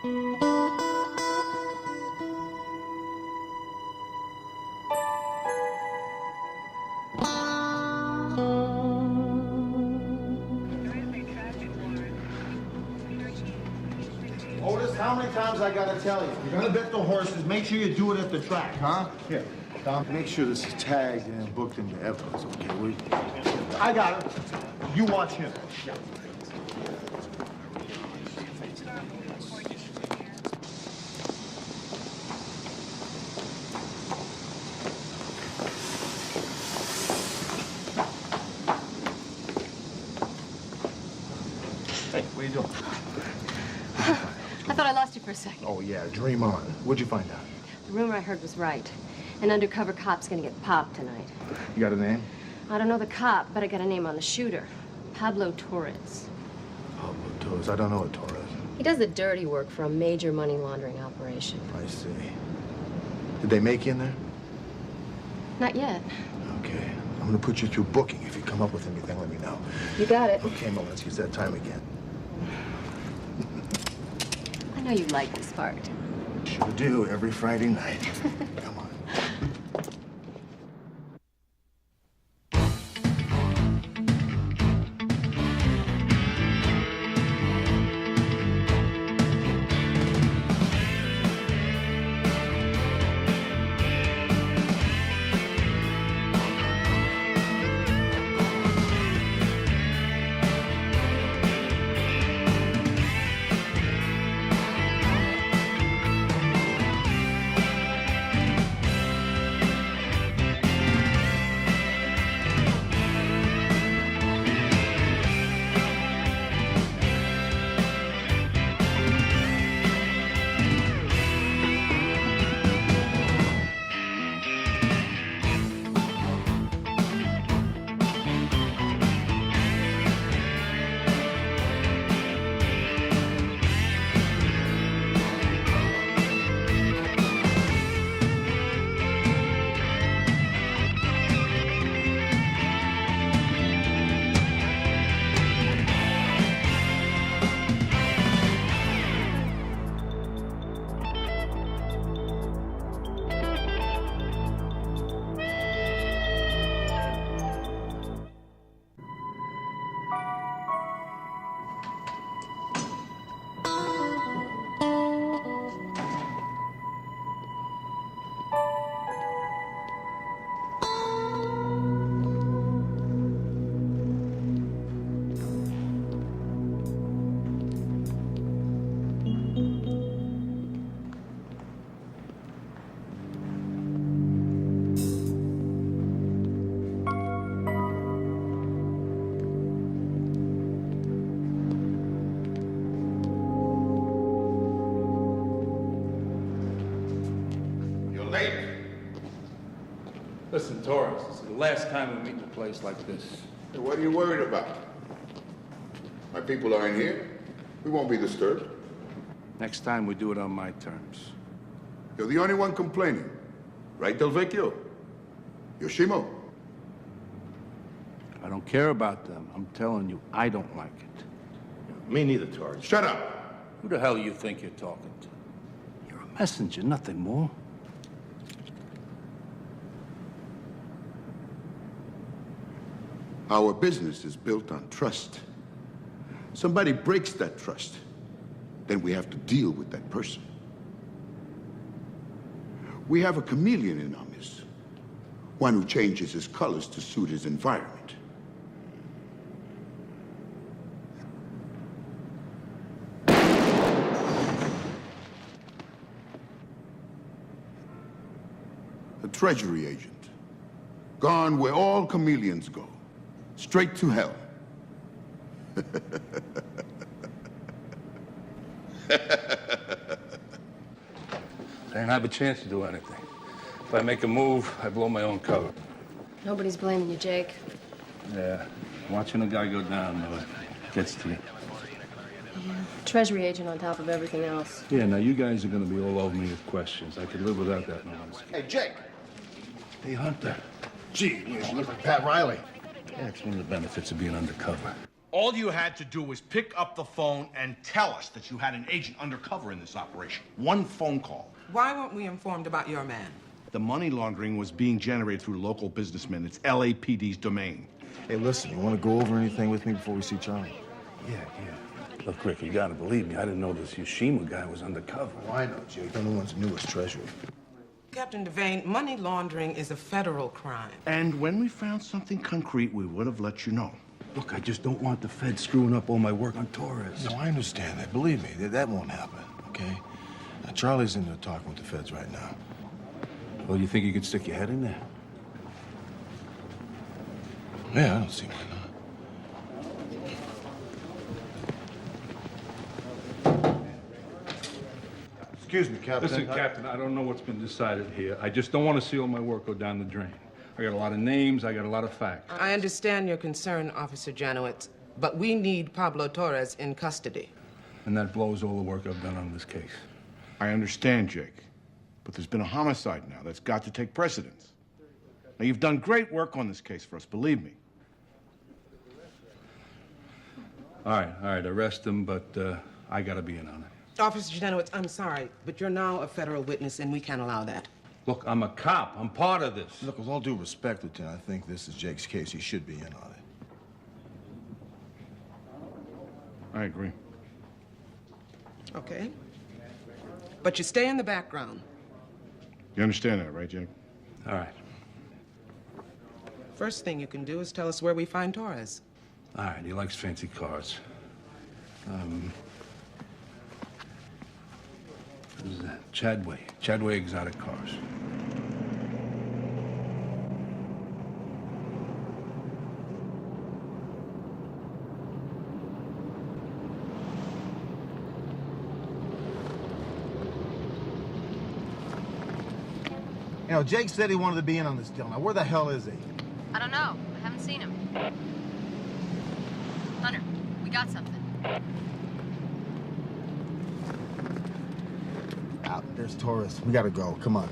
Otis, how many times I gotta tell you? You're gonna bet the horses, make sure you do it at the track, huh? Here, Tom, make sure this is tagged and booked into evidence, okay? I got it. You watch him. Yeah. Hey, what are you doing? I thought I lost you for a second. Oh, yeah, dream on. What'd you find out? The rumor I heard was right. An undercover cop's gonna get popped tonight. You got a name? I don't know the cop, but I got a name on the shooter. Pablo Torres. Pablo Torres. I don't know a Torres. He does the dirty work for a major money laundering operation. I see. Did they make you in there? Not yet. Okay. I'm gonna put you through booking. If you come up with anything, let me know. You got it. Okay, Malinsky, it's that time again. I know you like this part. Sure do, every Friday night. Come on. Listen, Torres, this is the last time we meet in a place like this. Hey, what are you worried about? My people are in here. We won't be disturbed. Next time we do it on my terms. You're the only one complaining. Right, Del Vecchio? Yoshimo? I don't care about them. I'm telling you, I don't like it. Me neither, Torres. Shut up! Who the hell you think you're talking to? You're a messenger, nothing more. Our business is built on trust. Somebody breaks that trust, then we have to deal with that person. We have a chameleon in our midst, one who changes his colors to suit his environment. A treasury agent, gone where all chameleons go. Straight to hell. I didn't have a chance to do anything. If I make a move, I blow my own cover. Nobody's blaming you, Jake. Yeah, watching a guy go down, though, gets to you. Yeah. Treasury agent on top of everything else. Yeah, now you guys are gonna be all over me with questions. I could live without that noise. Hey, Jake. Hey, Hunter. Gee, you look like Pat Riley. Yeah, it's one of the benefits of being undercover. All you had to do was pick up the phone and tell us that you had an agent undercover in this operation. One phone call. Why weren't we informed about your man? The money laundering was being generated through local businessmen. It's LAPD's domain. Hey, listen, you want to go over anything with me before we see Charlie? Yeah. Look, Rick, you gotta believe me. I didn't know this Yoshima guy was undercover. Oh, I know, Jake. I'm the one's newest treasurer. Captain Devane, money laundering is a federal crime. And when we found something concrete, we would have let you know. Look, I just don't want the Fed screwing up all my work on Torres. No, I understand that. Believe me, that won't happen, okay? Now, Charlie's in there talking with the feds right now. Well, you think you could stick your head in there? Yeah, I don't see why not. Excuse me, Captain. Listen, Captain, I don't know what's been decided here. I just don't want to see all my work go down the drain. I got a lot of names, I got a lot of facts. I understand your concern, Officer Janowitz, but we need Pablo Torres in custody. And that blows all the work I've done on this case. I understand, Jake. But there's been a homicide now that's got to take precedence. Now, you've done great work on this case for us, believe me. All right, arrest him, but I gotta be in on it. Officer Janowitz, I'm sorry, but you're now a federal witness and we can't allow that. Look, I'm a cop. I'm part of this. Look, with all due respect, Lieutenant, I think this is Jake's case. He should be in on it. I agree. Okay. But you stay in the background. You understand that, right, Jake? All right. First thing you can do is tell us where we find Torres. All right, he likes fancy cars. What is that? Chadway Exotic Cars. You know, Jake said he wanted to be in on this deal. Now, where the hell is he? I don't know. I haven't seen him. Hunter, we got something. Ah, there's Torres. We gotta go. Come on.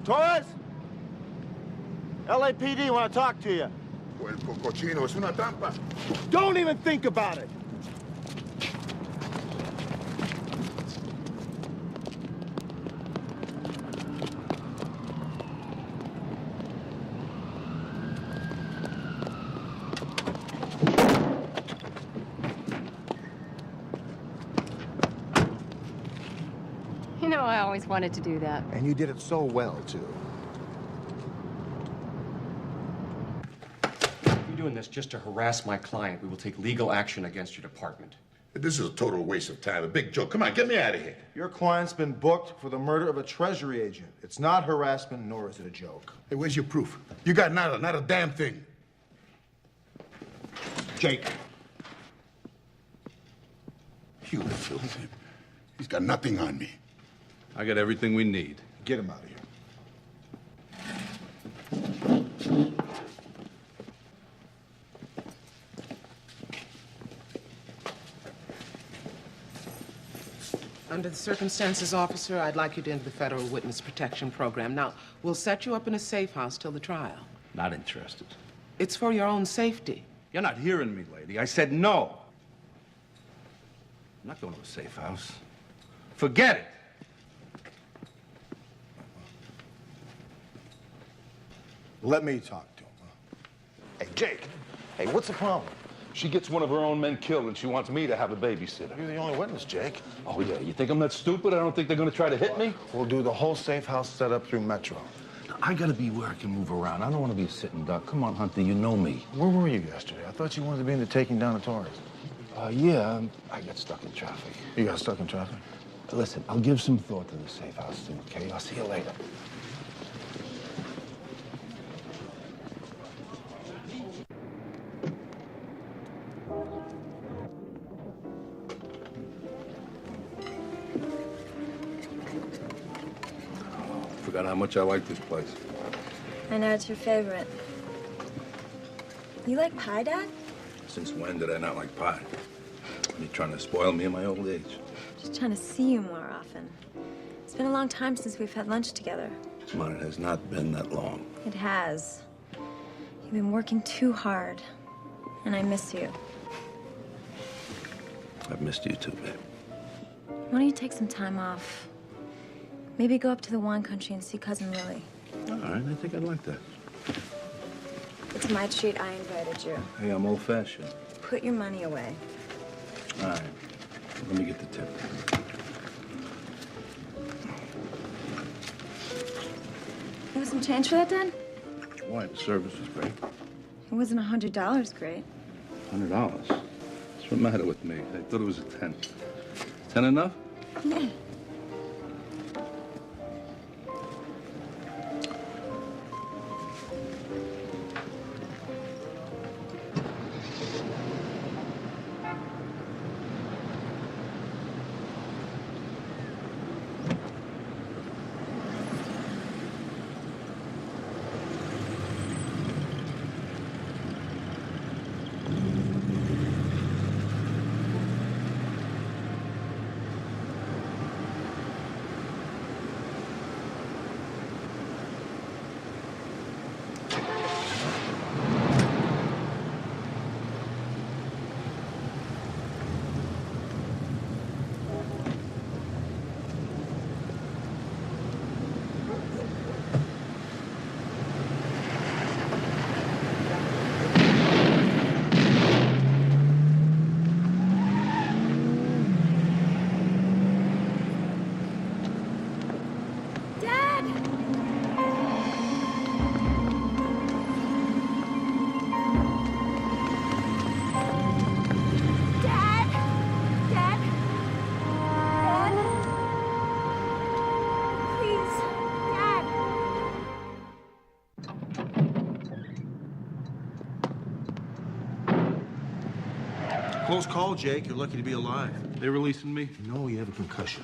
Torres? LAPD want to talk to you. El cochino es una trampa. Don't even think about it. You know, I always wanted to do that. And you did it so well, too. If you're doing this just to harass my client, we will take legal action against your department. This is a total waste of time, a big joke. Come on, get me out of here. Your client's been booked for the murder of a Treasury agent. It's not harassment, nor is it a joke. Hey, where's your proof? You got nada, not a damn thing. Jake. You filthy. He's got nothing on me. I got everything we need. Get him out of here. Under the circumstances, officer, I'd like you to enter the Federal Witness Protection Program. Now, we'll set you up in a safe house till the trial. Not interested. It's for your own safety. You're not hearing me, lady. I said no. I'm not going to a safe house. Forget it. Let me talk to him. Hey, Jake. Hey, what's the problem? She gets one of her own men killed, and she wants me to have a babysitter. You're the only witness, Jake. Oh, yeah. You think I'm that stupid? I don't think they're going to try to hit me. We'll do the whole safe house setup through Metro. I got to be where I can move around. I don't want to be a sitting duck. Come on, Hunter. You know me. Where were you yesterday? I thought you wanted to be in the taking down of Torres. Yeah. I got stuck in traffic. You got stuck in traffic? Listen, I'll give some thought to the safe house thing, okay? I'll see you later. Forgot how much I like this place. I know it's your favorite. You like pie, Dad? Since when did I not like pie? You trying to spoil me in my old age? Just trying to see you more often. It's been a long time since we've had lunch together. Come on, it has not been that long. It has. You You've been working too hard, and I miss you. I've missed you too, babe. Why don't you take some time off? Maybe go up to the wine country and see Cousin Lily. All right, I think I'd like that. It's my treat. I invited you. Hey, I'm old-fashioned. Put your money away. All right, let me get the tip. You have some change for that, Dad? Why? The service was great. It wasn't $100 great. $100. What's the matter with me? I thought it was a 10. 10 enough? Yeah. Close call, Jake. You're lucky to be alive. They releasing me? No, you have a concussion.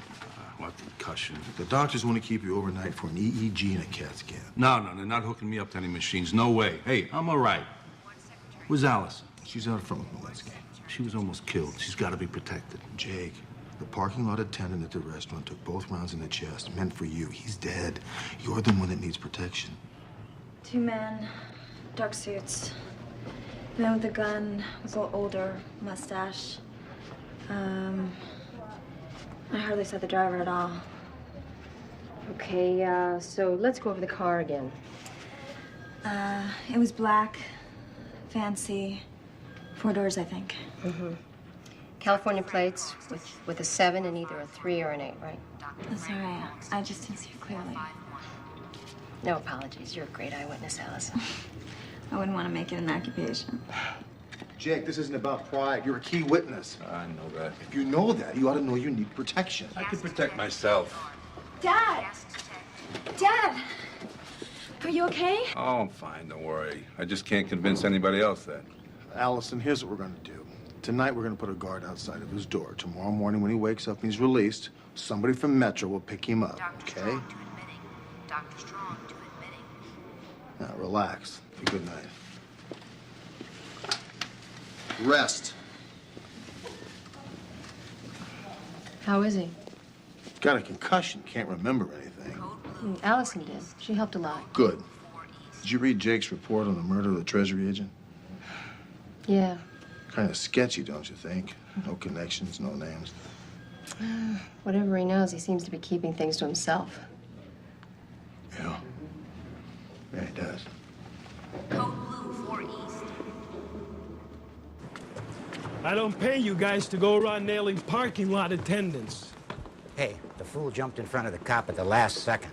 What concussion? The doctors want to keep you overnight for an EEG and a CAT scan. No, they're not hooking me up to any machines. No way. Hey, I'm all right. Where's Allison? She's out front with Malinsky. She was almost killed. She's got to be protected. Jake, the parking lot attendant at the restaurant took both rounds in the chest, meant for you. He's dead. You're the one that needs protection. 2 men, dark suits. The man with the gun was a little older, mustache. I hardly saw the driver at all. Okay, so let's go over the car again. It was black, fancy, 4 doors, I think. Mm-hmm. California plates with a 7 and either a 3 or an 8, right? That's all right. I just didn't see you clearly. No apologies. You're a great eyewitness, Allison. I wouldn't want to make it an occupation. Jake, this isn't about pride. You're a key witness. I know that. If you know that, you ought to know you need protection. I can protect myself. Dad! Dad! Are you okay? Oh, I'm fine. Don't worry. I just can't convince anybody else that. Allison, here's what we're going to do. Tonight, we're going to put a guard outside of his door. Tomorrow morning, when he wakes up and he's released, somebody from Metro will pick him up, okay? Dr. Strong to admitting. Now, relax. Good night. Rest. How is he? Got a concussion. Can't remember anything. Allison did. She helped a lot. Good. Did you read Jake's report on the murder of the Treasury agent? Yeah. Kind of sketchy, don't you think? No connections, no names. Whatever he knows, he seems to be keeping things to himself. Yeah. Yeah, he does. Code blue 4 east. I don't pay you guys to go around nailing parking lot attendants. Hey, the fool jumped in front of the cop at the last second.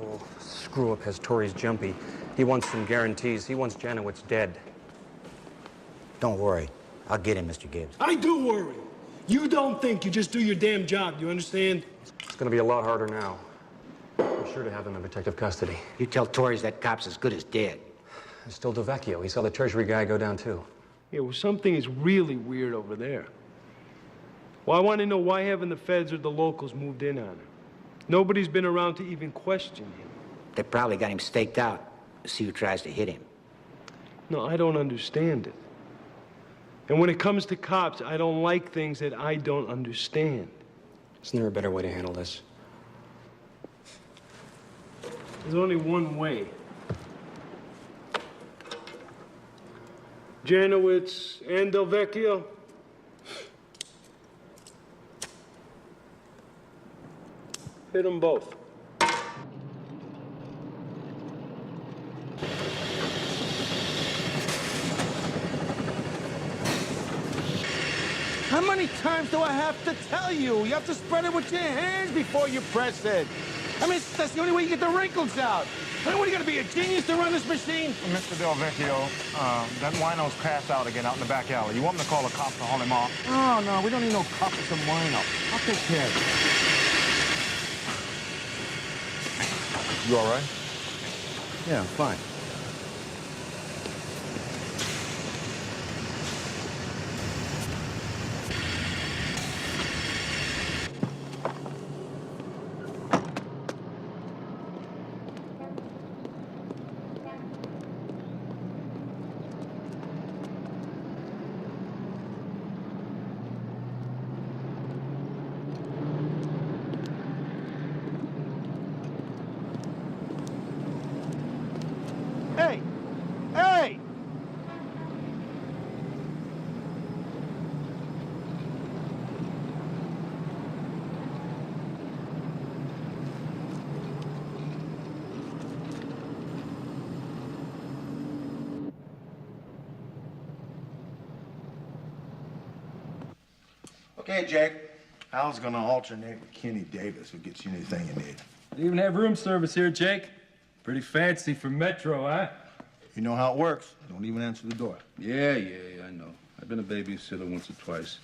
Oh, screw up has Torrey's jumpy. He wants some guarantees. He wants Janowitz dead. Don't worry. I'll get him, Mr. Gibbs. I do worry. You don't think, you just do your damn job, you understand? It's gonna be a lot harder now. We're sure to have him in protective custody. You tell Torres that cop's as good as dead. There's still DeVecchio. He saw the Treasury guy go down, too. Yeah, well, something is really weird over there. Well, I want to know why haven't the feds or the locals moved in on him? Nobody's been around to even question him. They probably got him staked out to see who tries to hit him. No, I don't understand it. And when it comes to cops, I don't like things that I don't understand. Isn't there a better way to handle this? There's only one way. Janowitz and Del Vecchio? Hit them both. How many times do I have to tell you? You have to spread it with your hands before you press it. I mean, that's the only way you get the wrinkles out. I mean, what, are you gonna be a genius to run this machine? Mr. Del Vecchio, that wino's passed out again out in the back alley. You want me to call the cops to haul him off? Oh, no, we don't need no cup or some wino. I'll take care of it. You all right? Yeah, I'm fine. Hey! Hey! Okay, Jake. Al's gonna alternate with Kenny Davis, who gets you anything you need. You even have room service here, Jake. Pretty fancy for Metro, huh? You know how it works. Don't even answer the door. Yeah, I know. I've been a babysitter once or twice.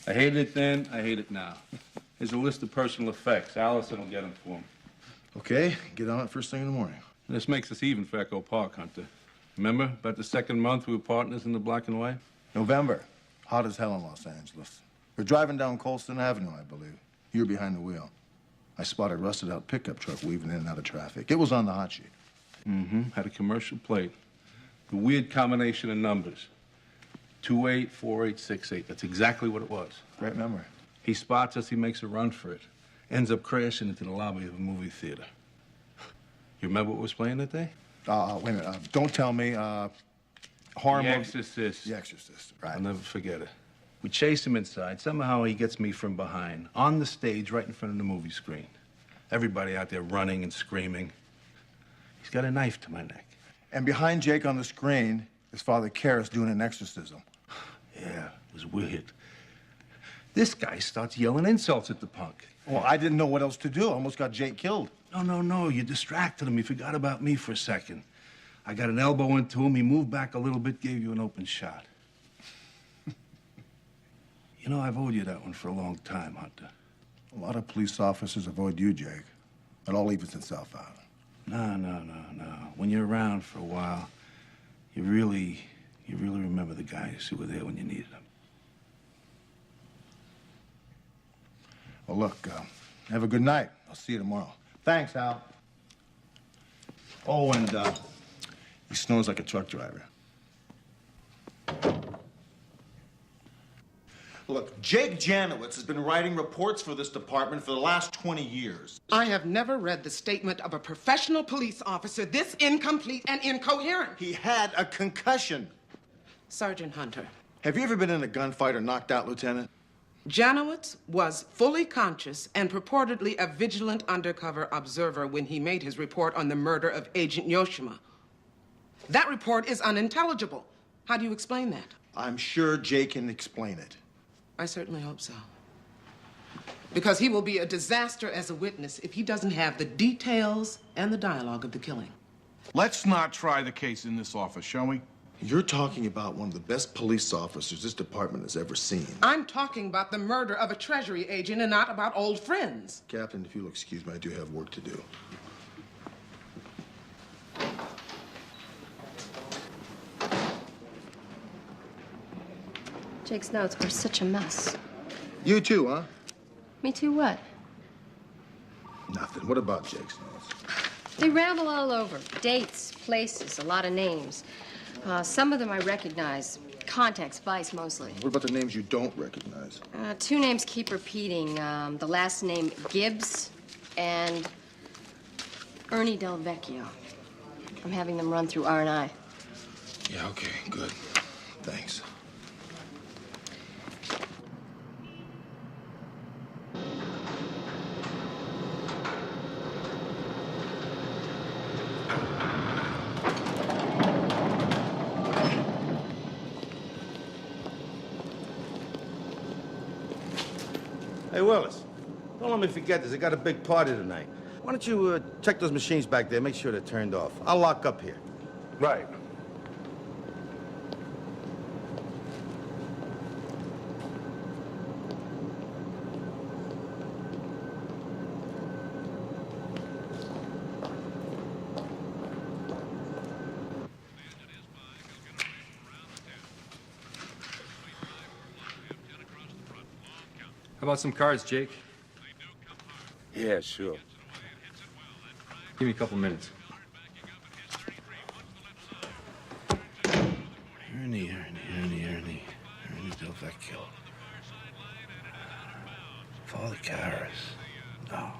I hated it then, I hate it now. Here's a list of personal effects. Allison will get them for me. Okay, get on it first thing in the morning. This makes us even for Echo Park, Hunter. Remember, about the second month we were partners in the black and white? November. Hot as hell in Los Angeles. We're driving down Colston Avenue, I believe. You were behind the wheel. I spotted a rusted-out pickup truck weaving in and out of traffic. It was on the hot sheet. Mm-hmm. Had a commercial plate. The weird combination of numbers. 284868. That's exactly what it was. Great memory. He spots us, he makes a run for it. Ends up crashing into the lobby of a movie theater. You remember what was playing that day? Wait a minute. Don't tell me. Horror The movie- Exorcist. The Exorcist, right. I'll never forget it. We chase him inside. Somehow he gets me from behind, on the stage, right in front of the movie screen. Everybody out there running and screaming. He's got a knife to my neck. And behind Jake on the screen is Father Karras doing an exorcism. Yeah, it was weird. This guy starts yelling insults at the punk. Well, I didn't know what else to do. I almost got Jake killed. No. You distracted him. He forgot about me for a second. I got an elbow into him. He moved back a little bit, gave you an open shot. You know, I've owed you that one for a long time, Hunter. A lot of police officers avoid you, Jake. It all evens itself out. No. When you're around for a while, you really remember the guys who were there when you needed them. Well, look, have a good night. I'll see you tomorrow. Thanks, Al. Oh, and he snores like a truck driver. Look, Jake Janowitz has been writing reports for this department for the last 20 years. I have never read the statement of a professional police officer this incomplete and incoherent. He had a concussion. Sergeant Hunter. Have you ever been in a gunfight or knocked out, Lieutenant? Janowitz was fully conscious and purportedly a vigilant undercover observer when he made his report on the murder of Agent Yoshima. That report is unintelligible. How do you explain that? I'm sure Jake can explain it. I certainly hope so. Because he will be a disaster as a witness if he doesn't have the details and the dialogue of the killing. Let's not try the case in this office, shall we? You're talking about one of the best police officers this department has ever seen. I'm talking about the murder of a Treasury agent and not about old friends. Captain, if you'll excuse me, I do have work to do. Jake's notes were such a mess. You too, huh? Me too, what? Nothing. What about Jake's notes? They ramble all over. Dates, places, a lot of names. Some of them I recognize. Context, Vice mostly. What about the names you don't recognize? Two names keep repeating. The last name Gibbs and Ernie Del Vecchio. I'm having them run through R&I. Yeah, okay, good. Thanks. Hey, Willis, don't let me forget this. I got a big party tonight. Why don't you check those machines back there, make sure they're turned off. I'll lock up here. Right. How about some cards, Jake? Yeah, sure. Give me a couple minutes. Ernie Del Vecchio. Paul Carras. No.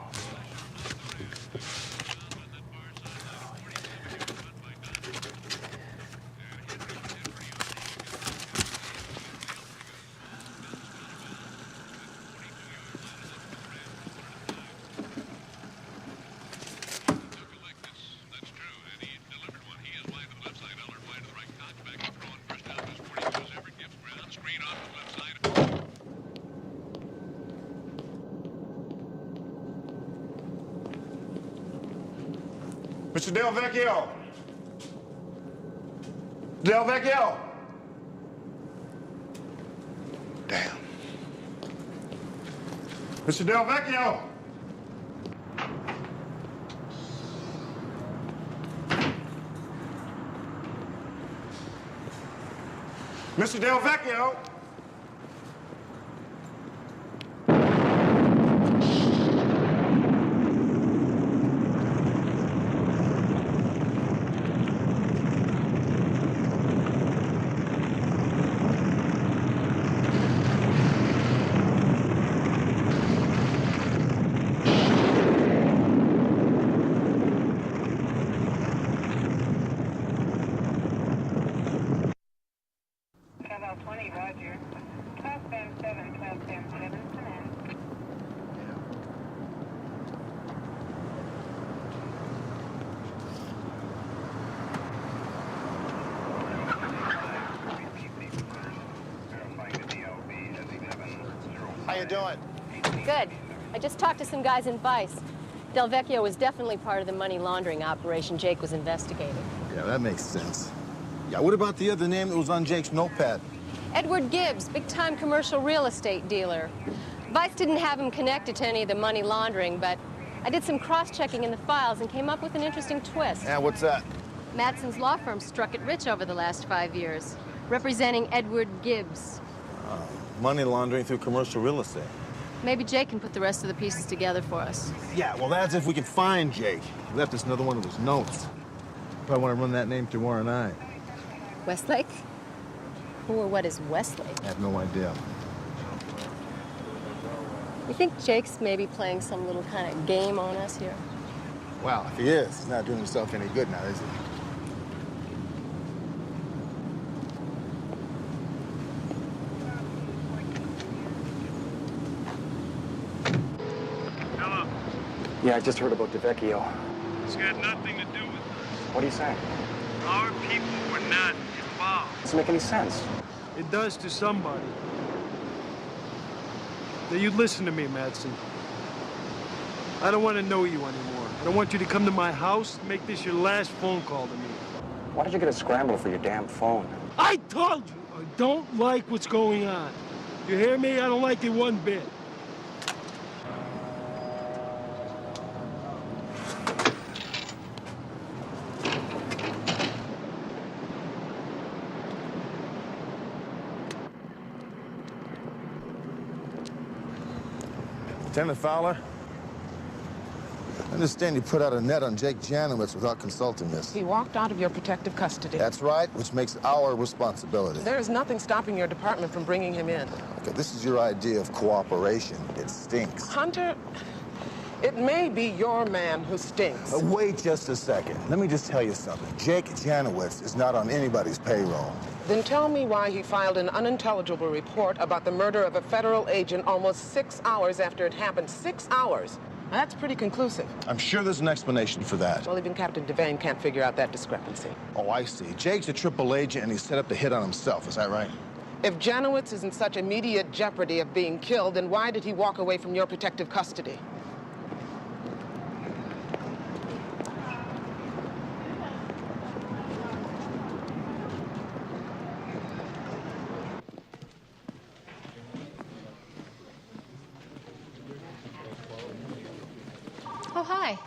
Mr. Del Vecchio! Del Vecchio! Damn. Mr. Del Vecchio! Mr. Del Vecchio! How you doing? Good. I just talked to some guys in Vice. Del Vecchio was definitely part of the money laundering operation Jake was investigating. Yeah, that makes sense. Yeah, what about the other name that was on Jake's notepad? Edward Gibbs, big-time commercial real estate dealer. Vice didn't have him connected to any of the money laundering, but I did some cross-checking in the files and came up with an interesting twist. Yeah, what's that? Madson's law firm struck it rich over the last 5 years, representing Edward Gibbs. Money laundering through commercial real estate. Maybe Jake can put the rest of the pieces together for us. Yeah, well, that's if we can find Jake. He left us another one of his notes. Probably want to run that name through R&I. Westlake? Who or what is Westlake? I have no idea. You think Jake's maybe playing some little kind of game on us here? Well, if he is, he's not doing himself any good now, is he? Hello. Yeah, I just heard about DeVecchio. It's got nothing to do with us. What are you saying? Our people were not involved. Doesn't make any sense. It does to somebody. Now, you listen to me, Madsen. I don't want to know you anymore. I don't want you to come to my house and make this your last phone call to me. Why did you get a scramble for your damn phone? I told you, I don't like what's going on. You hear me? I don't like it one bit. Lieutenant Fowler, I understand you put out a net on Jake Janowitz without consulting us. He walked out of your protective custody. That's right, which makes our responsibility. There is nothing stopping your department from bringing him in. Okay, this is your idea of cooperation. It stinks. Hunter, It may be your man who stinks. Wait just a second. Let me just tell you something. Jake Janowitz is not on anybody's payroll. Then tell me why he filed an unintelligible report about the murder of a federal agent almost 6 hours after it happened. 6 hours. Now, that's pretty conclusive. I'm sure there's an explanation for that. Well, even Captain Devane can't figure out that discrepancy. Oh, I see. Jake's a triple agent and he set up the hit on himself. Is that right? If Janowitz is in such immediate jeopardy of being killed, then why did he walk away from your protective custody? Oh, hi.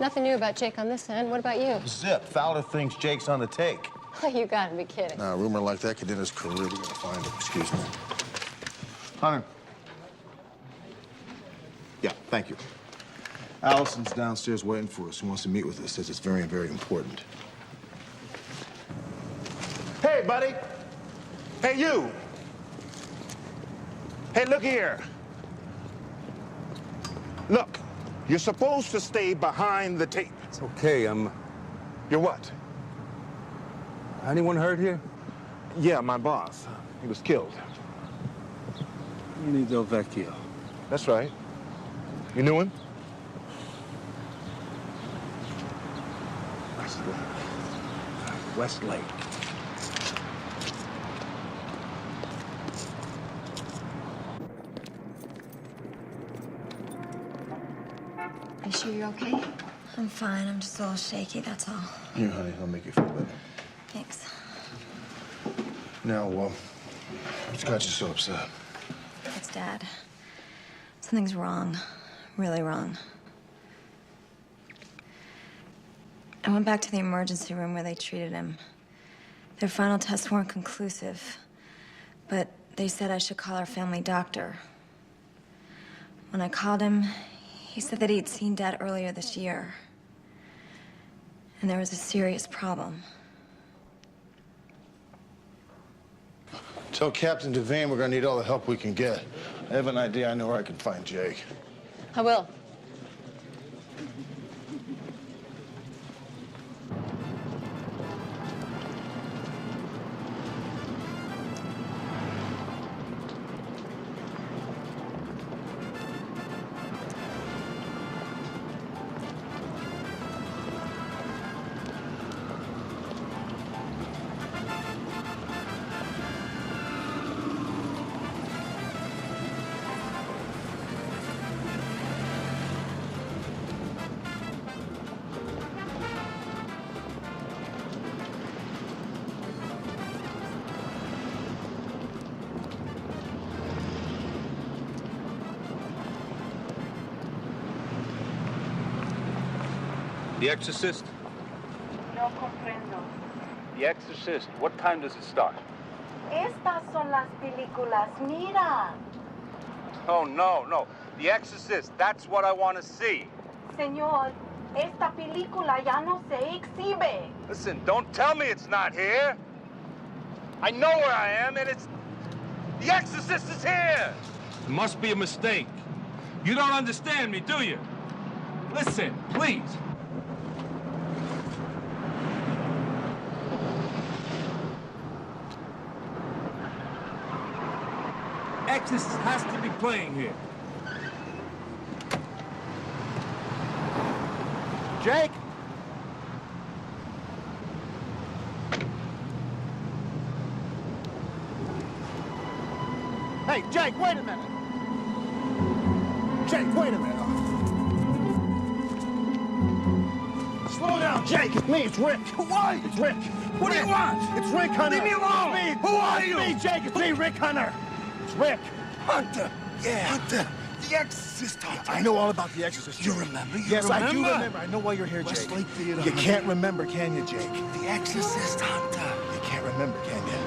Nothing new about Jake on this end. What about you? Zip. Fowler thinks Jake's on the take. Oh, you gotta be kidding. A rumor like that could end his career. We gotta find him. Excuse me. Hunter. Yeah, thank you. Allison's downstairs waiting for us. He wants to meet with us. Says it's very, very important. Hey, buddy. Hey, you. Hey, look here. Look, you're supposed to stay behind the tape. It's okay, You're what? Anyone hurt here? Yeah, my boss. He was killed. Benito Vecchio. That's right. You knew him? Westlake. Are you sure you're okay? I'm fine. I'm just a little shaky, that's all. Here, honey, I'll make you feel better. Thanks. Now, what's got you so upset? It's Dad. Something's wrong. Really wrong. I went back to the emergency room where they treated him. Their final tests weren't conclusive, but they said I should call our family doctor. When I called him, he said that he'd seen Dad earlier this year, and there was a serious problem. Tell Captain Devane we're gonna need all the help we can get. I have an idea. I know where I can find Jake. I will. The Exorcist? No comprendo. The Exorcist. What time does it start? Estas son las películas. Mira. Oh, no. The Exorcist. That's what I want to see. Señor, esta película ya no se exhibe. Listen, don't tell me it's not here. I know where I am, and it's... The Exorcist is here! It must be a mistake. You don't understand me, do you? Listen, please. Exorcist has to be playing here. Jake? Hey, Jake, wait a minute. Jake, wait a minute. Slow down, Jake. It's me. It's Rick. Who are you? It's Rick. What do you want? It's Rick Hunter. Leave me alone. It's me. Who are you? It's me, Jake. It's me, Rick Hunter. It's Rick. Hunter. Yeah. Hunter. The Exorcist, Hunter. I know all about The Exorcist. You remember? Yes, I do remember. I know why you're here, Jake. Westlake Theater. You can't remember, can you, Jake? The Exorcist, Hunter. You can't remember, can you?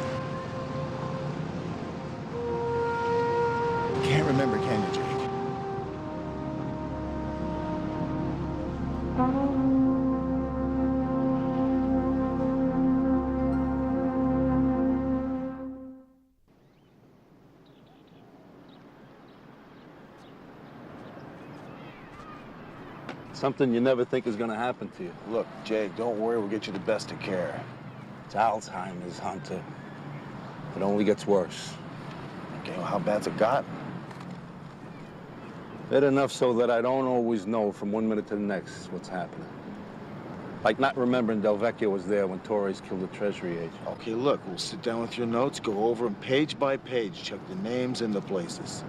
You can't remember, can you, Jake? Something you never think is gonna happen to you. Look, Jake, don't worry. We'll get you the best of care. It's Alzheimer's, Hunter. It only gets worse. Okay, well, how bad's it got? Bad enough so that I don't always know from one minute to the next what's happening. Like not remembering Del Vecchio was there when Torres killed the Treasury agent. Okay, look, we'll sit down with your notes, go over them page by page, check the names and the places.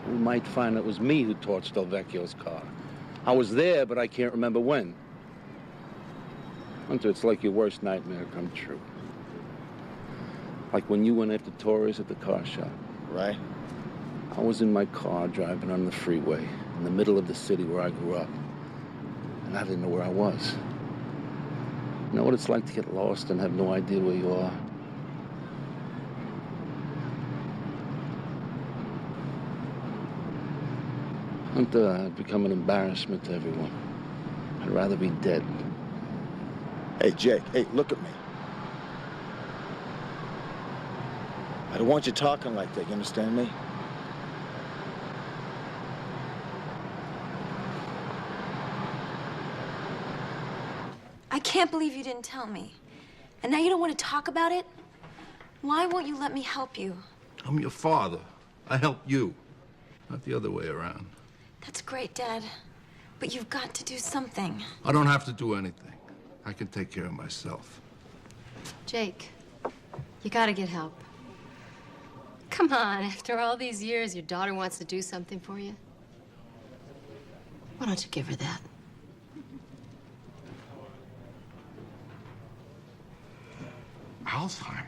We might find it was me who torched Del Vecchio's car. I was there, but I can't remember when. Hunter, it's like your worst nightmare come true. Like when you went after Torres at the car shop. Right. I was in my car driving on the freeway in the middle of the city where I grew up. And I didn't know where I was. You know what it's like to get lost and have no idea where you are? Hunter, I've become an embarrassment to everyone. I'd rather be dead. Hey, Jake, hey, look at me. I don't want you talking like that, you understand me? I can't believe you didn't tell me. And now you don't want to talk about it? Why won't you let me help you? I'm your father. I help you, not the other way around. That's great, Dad. But you've got to do something. I don't have to do anything. I can take care of myself. Jake, you gotta get help. Come on, after all these years, your daughter wants to do something for you. Why don't you give her that? Alzheimer's?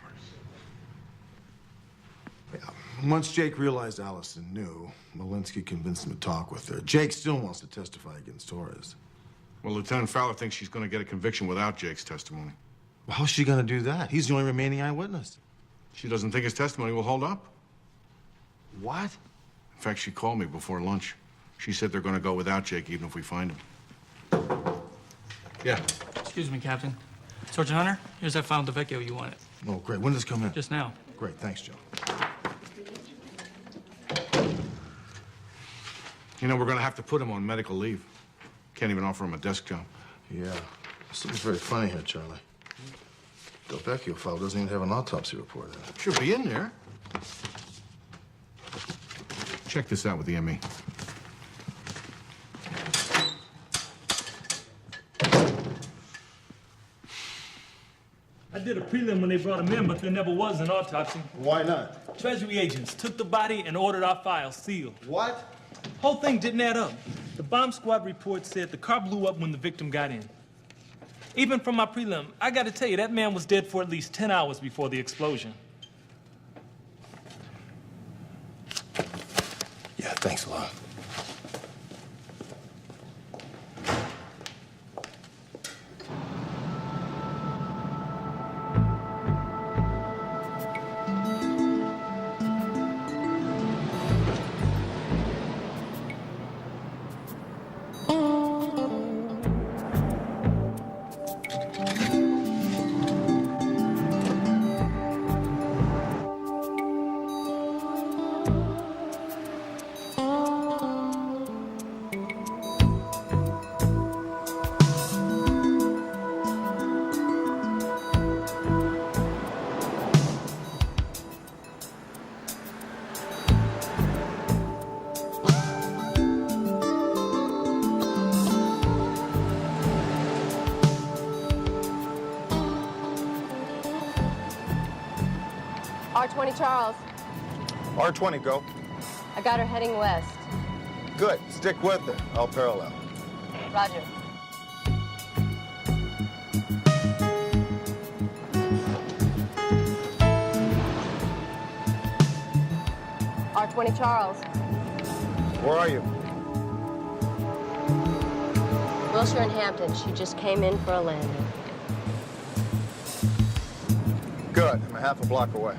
Yeah. Once Jake realized Allison knew, Malinsky convinced him to talk with her. Jake still wants to testify against Torres. Well, Lieutenant Fowler thinks she's going to get a conviction without Jake's testimony. Well, how's she going to do that? He's the only remaining eyewitness. She doesn't think his testimony will hold up. What? In fact, she called me before lunch. She said they're going to go without Jake even if we find him. Yeah. Excuse me, Captain. Sergeant Hunter, here's that file DeVecchio you wanted. Oh, great. When does this come in? Just now. Great. Thanks, Joe. You know, we're going to have to put him on medical leave. Can't even offer him a desk job. Yeah. Something's very funny here, Charlie. Del Vecchio file doesn't even have an autopsy report in it. Should be in there. Check this out with the ME. I did a prelim when they brought him in, but there never was an autopsy. Why not? Treasury agents took the body and ordered our files sealed. What? Whole thing didn't add up. The bomb squad report said the car blew up when the victim got in. Even from my prelim, I gotta tell you, that man was dead for at least 10 hours before the explosion. Yeah, thanks a lot. R20 Charles. R20, go. I got her heading west. Good. Stick with her. I'll parallel. Roger. R20 Charles. Where are you? Wilshire and Hampton. She just came in for a landing. Good. I'm a half a block away.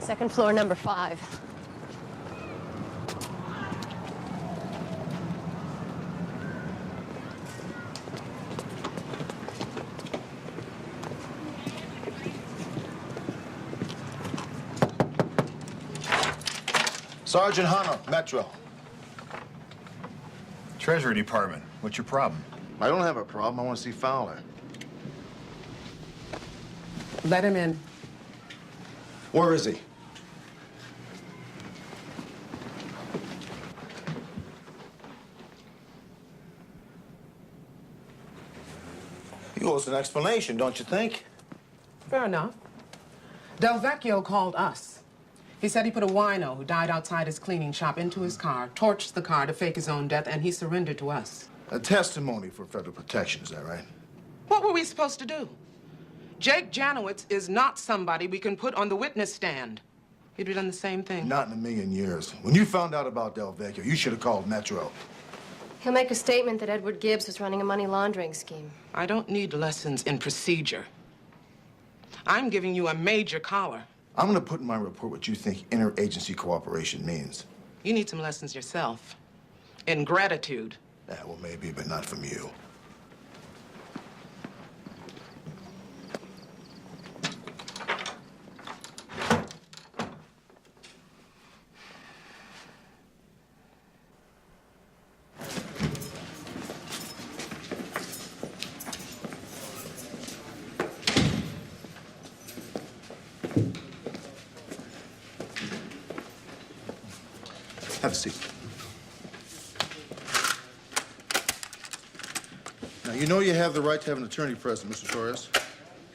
Second floor, number 5. Sergeant Hunter, Metro. Treasury Department. What's your problem? I don't have a problem. I want to see Fowler. Let him in. Where is he? You owe us an explanation, don't you think? Fair enough. Del Vecchio called us. He said he put a wino who died outside his cleaning shop into his car, torched the car to fake his own death, and he surrendered to us. A testimony for federal protection, is that right? What were we supposed to do? Jake Janowitz is not somebody we can put on the witness stand. He'd have done the same thing. Not in a million years. When you found out about Del Vecchio, you should have called Metro. He'll make a statement that Edward Gibbs was running a money laundering scheme. I don't need lessons in procedure. I'm giving you a major collar. I'm going to put in my report what you think interagency cooperation means. You need some lessons yourself. In gratitude. Yeah, well, maybe, but not from you. Have a seat. Now, you know you have the right to have an attorney present, Mr. Torres.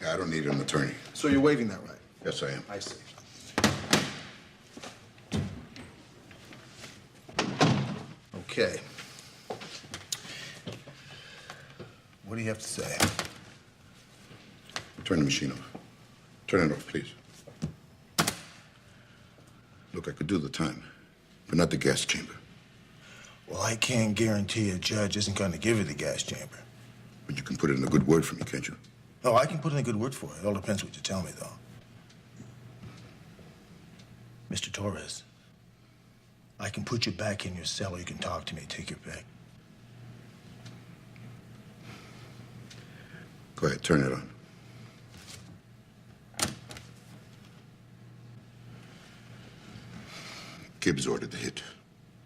Yeah, I don't need an attorney. So you're waiving that right? Yes, I am. I see. Okay. What do you have to say? Turn the machine off. Turn it off, please. Look, I could do the time, but not the gas chamber. Well, I can't guarantee a judge isn't going to give you the gas chamber. But you can put it in a good word for me, can't you? Oh, I can put in a good word for it. It all depends what you tell me, though. Mr. Torres, I can put you back in your cell or you can talk to me. Take your pick. Go ahead, turn it on. Gibbs ordered the hit.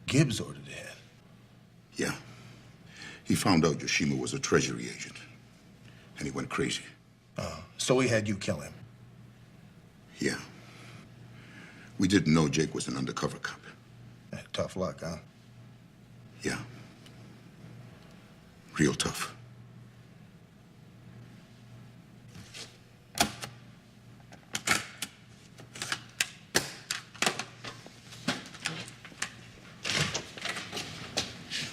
Gibbs ordered the hit? Yeah. He found out Yoshima was a Treasury agent, and he went crazy. So he had you kill him? Yeah. We didn't know Jake was an undercover cop. Tough luck, huh? Yeah. Real tough.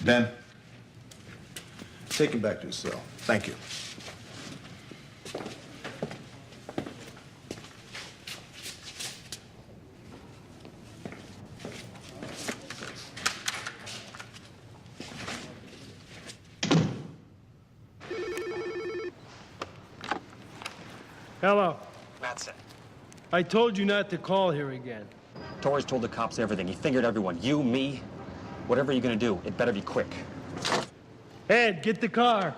Ben, take him back to his cell. Thank you. Hello. Matson. I told you not to call here again. Torres told the cops everything. He fingered everyone. You, me, whatever you're gonna do, it better be quick. Ed, get the car.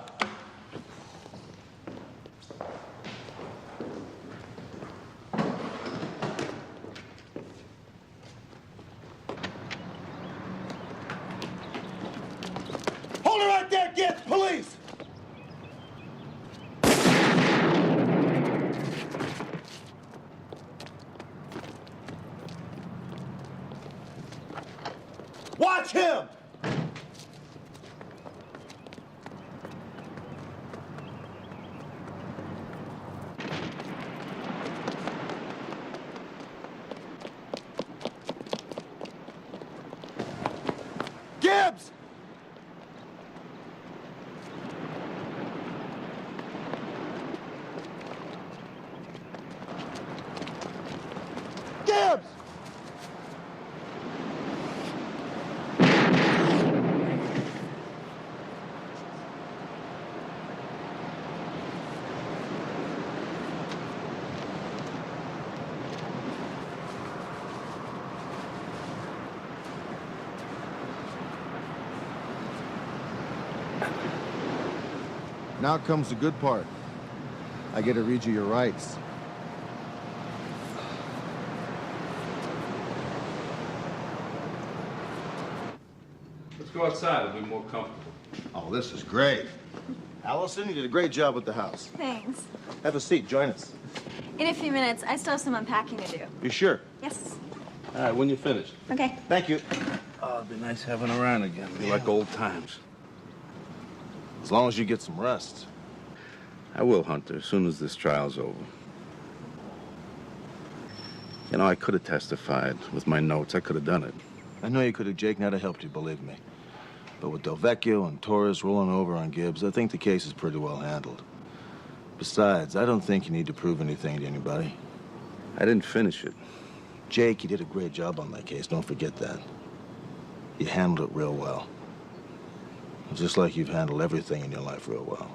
Hold it right there, Gibbs! Police! Watch him! Gibbs! Now comes the good part. I get to read you your rights. Let's go outside. It'll be more comfortable. Oh, this is great. Allison, you did a great job with the house. Thanks. Have a seat. Join us. In a few minutes. I still have some unpacking to do. You sure? Yes. All right, when you finish. Okay. Thank you. Oh, it'd be nice having her around again. Be like old times. As long as you get some rest. I will, Hunter, as soon as this trial's over. You know, I could have testified with my notes. I could have done it. I know you could have, Jake, and I'd have helped you, believe me. But with Del Vecchio and Torres rolling over on Gibbs, I think the case is pretty well handled. Besides, I don't think you need to prove anything to anybody. I didn't finish it. Jake, you did a great job on that case. Don't forget that. You handled it real well. Just like you've handled everything in your life real well.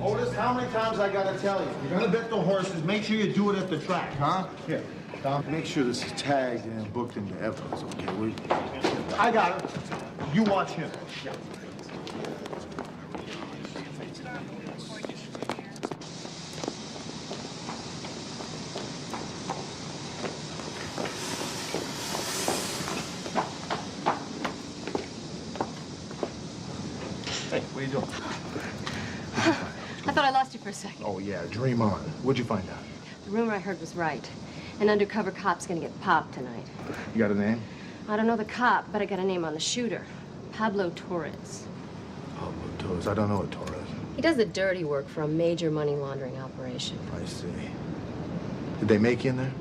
Otis, how many times I gotta tell you? You're gonna bet the horses, make sure you do it at the track, huh? Here, Dom, make sure this is tagged and booked into evidence, okay? I got it. You watch him. Yeah. Hey, what are you doing? I thought I lost you for a second. Oh, yeah, dream on. What'd you find out? The rumor I heard was right. An undercover cop's gonna get popped tonight. You got a name? I don't know the cop, but I got a name on the shooter. Pablo Torres. Pablo Torres. I don't know a Torres. He does the dirty work for a major money laundering operation. I see. Did they make you in there?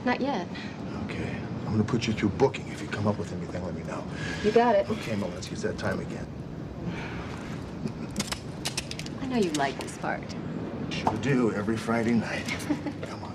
Not yet. Okay. I'm gonna put you through booking. If you come up with anything, let me know. You got it. Okay, Malinsky, it's that time again. I know you like this part. Sure do, every Friday night. Come on.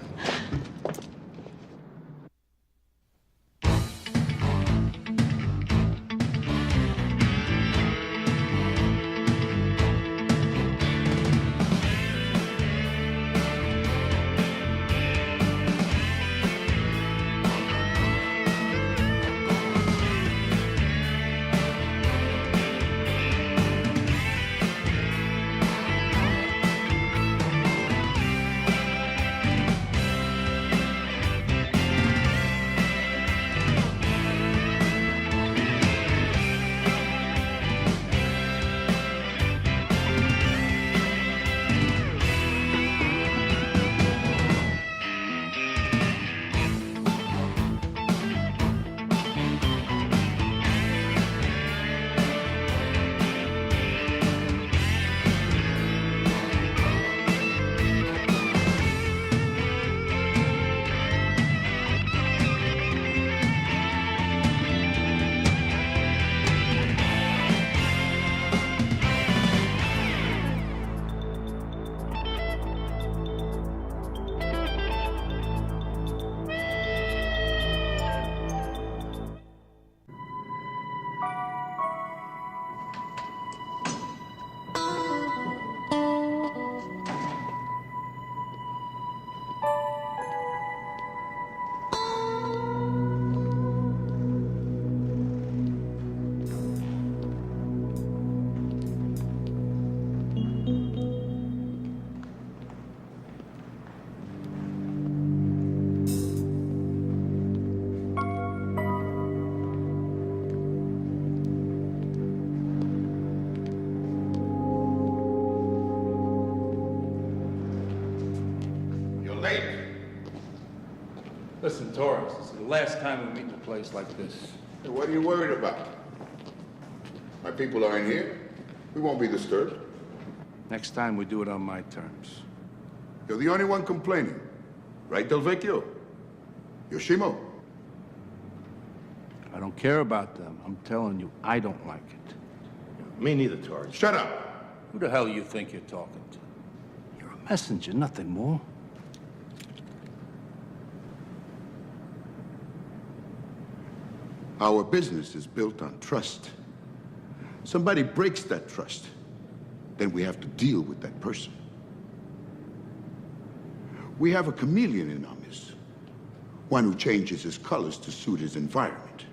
Wait. Listen, Torres, this is the last time we meet in a place like this. Hey, what are you worried about? My people are in here. We won't be disturbed. Next time we do it on my terms. You're the only one complaining. Right, Del Vecchio? Yoshimo? I don't care about them. I'm telling you, I don't like it. Me neither, Torres. Shut up. Who the hell you think you're talking to? You're a messenger, nothing more. Our business is built on trust. Somebody breaks that trust, then we have to deal with that person. We have a chameleon in our midst, one who changes his colors to suit his environment.